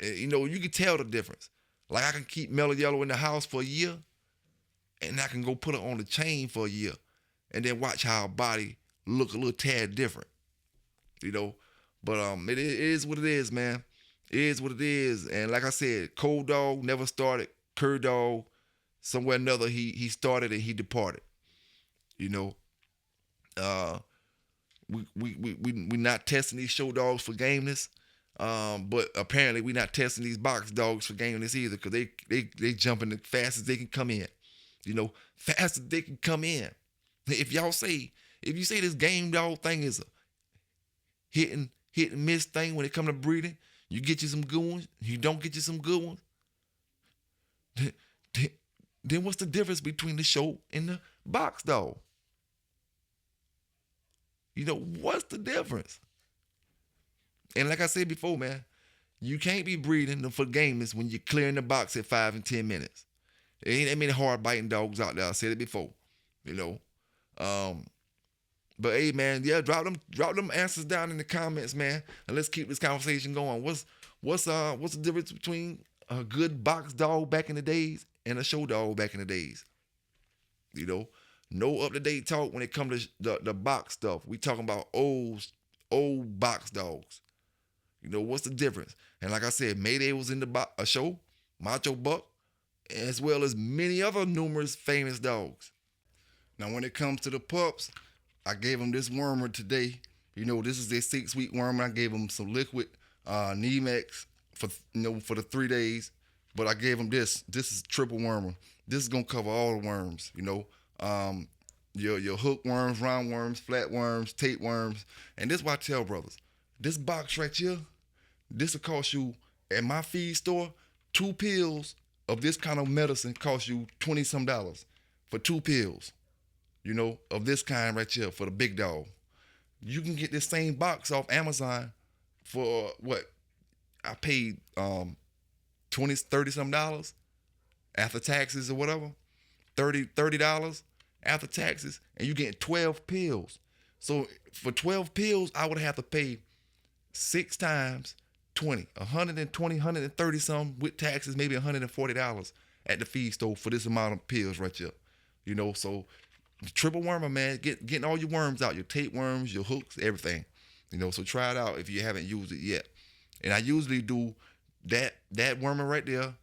you know, you can tell the difference. Like I can keep Mellow Yellow in the house for a year, and I can go put her on the chain for a year, and then watch how her body look a little tad different, you know. But it is what it is, man. It is what it is. And like I said, Cold Dog never started. Cur Dog, somewhere or another, he started and he departed. You know, we not testing these show dogs for gameness, but apparently we not testing these box dogs for gameness either, because they jumping as fast as they can come in. You know, fast as they can come in. If you say this game dog thing is a hit and miss thing when it comes to breeding, you get you some good ones, you don't get you some good ones, then what's the difference between the show and the box dog? You know, what's the difference? And like I said before, man, you can't be breeding them for gamers when you're clearing the box at 5 and 10 minutes. There ain't that many hard biting dogs out there. I said it before, you know. But hey, man, yeah, drop them answers down in the comments, man, and let's keep this conversation going. What's the difference between a good box dog back in the days and a show dog back in the days? You know, no up-to-date talk when it comes to the box stuff. We talking about old box dogs. You know, what's the difference? And like I said, Mayday was in a show, Macho Buck, as well as many other numerous famous dogs. Now, when it comes to the pups, I gave them this wormer today. You know, this is their 6-week wormer. I gave them some liquid Nemex for the 3 days. But I gave them this. This is triple wormer. This is gonna cover all the worms. You know, your hook worms, round worms, flat worms, tapeworms, and this is why I tell brothers, this box right here, this will cost you at my feed store 2 pills of this kind of medicine cost you $20-some for 2 pills. You know, of this kind right here for the big dog. You can get this same box off Amazon for what? I paid $30-some after taxes or whatever. $30 after taxes, and you get 12 pills. So for 12 pills, I would have to pay 6 times 20, 120, 130 some with taxes, maybe $140 at the feed store for this amount of pills right here. You know, so triple wormer, man, getting all your worms out, your tapeworms, your hooks, everything. You know, so try it out if you haven't used it yet. And I usually do that wormer right there,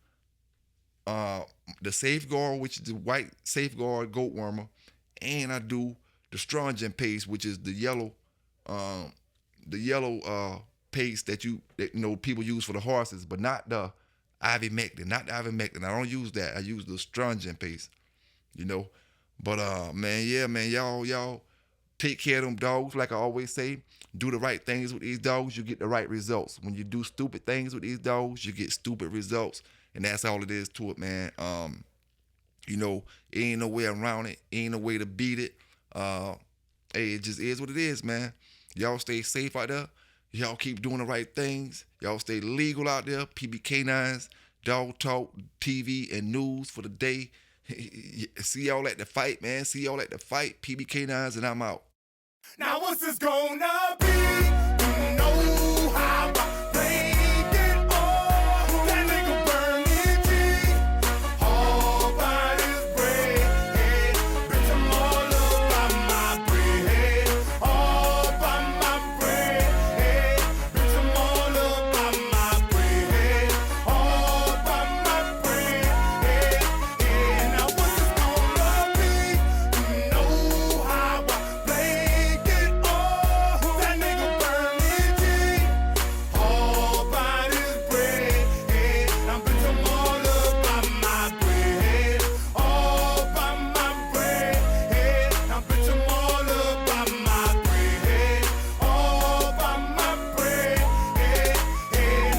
the Safeguard, which is the white Safeguard goat wormer, and I do the stringent paste, which is the yellow paste that you know people use for the horses, but not the ivermectin. I don't use that. I use the stringent paste. You know. But man, yeah, man, y'all take care of them dogs. Like I always say, do the right things with these dogs, you get the right results. When you do stupid things with these dogs, you get stupid results. And that's all it is to it, man. You know, ain't no way around it. Ain't no way to beat it. Hey, it just is what it is, man. Y'all stay safe out there. Y'all keep doing the right things. Y'all stay legal out there. K9s, Dog Talk, TV, and news for the day. See y'all at the fight, man. See y'all at the fight. K9s, and I'm out. Now what's this gonna be? You know how I played it all. That nigga burn it G. All by his bread. Bitch, I'm all up by my bread. All by my bread. Bitch, I'm all up by my bread. All by my bread. Now what's this gonna be? You know how I played it all. That nigga burn it G. All by his bread. Now bitch, I'm all up by my bread. All by my bread. Now bitch, I'm all up by my bread. All by my bread.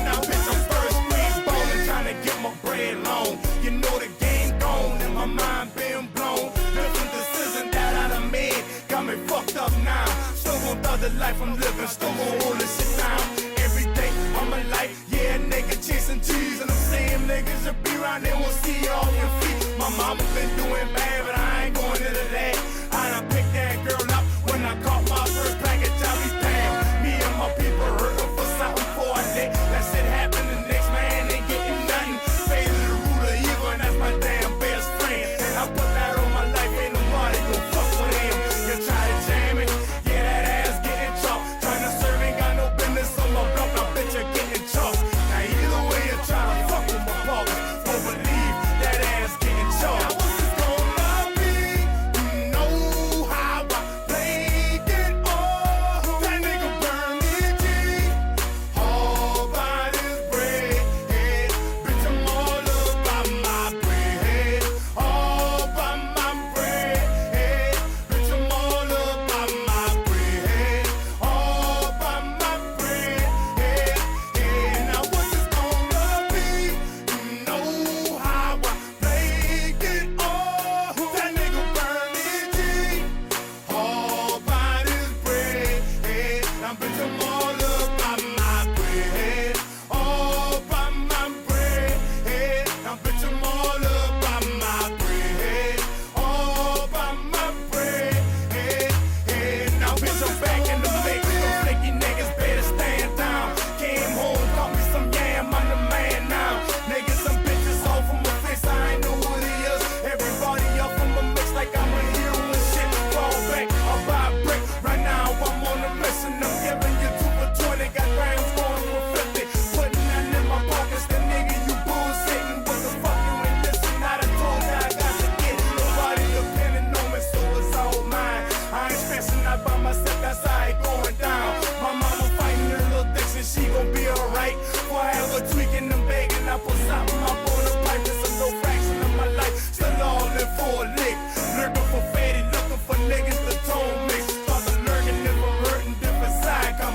Now bitch, I'm first green ballin', trying to get my bread long. You know the game gone and my mind been blown. Different decisions that I done made got me fucked up now. Still gon' thug the life I'm living, still gon' hold this shit down. Every day of my life, yeah, nigga chasing cheese. And I'm saying niggas should be around, they won't see you off your feet. My mama been doing bad, but I ain't going into that. I done picked that girl up when I caught my first package. I be damn, me and my people hurting for something for a day. That shit happened, the next man ain't getting nothing. Faded the root of evil, and that's my damn best friend. And I put that on my life, ain't nobody gon' fuck with him. You try to jam it, yeah, that ass getting chopped. Trying to serve, ain't got no business on my block, I bet you're getting chopped. Now either way you try to fuck with my balls, don't believe that ass getting chopped. Now what's this gonna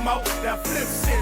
more. That flip shit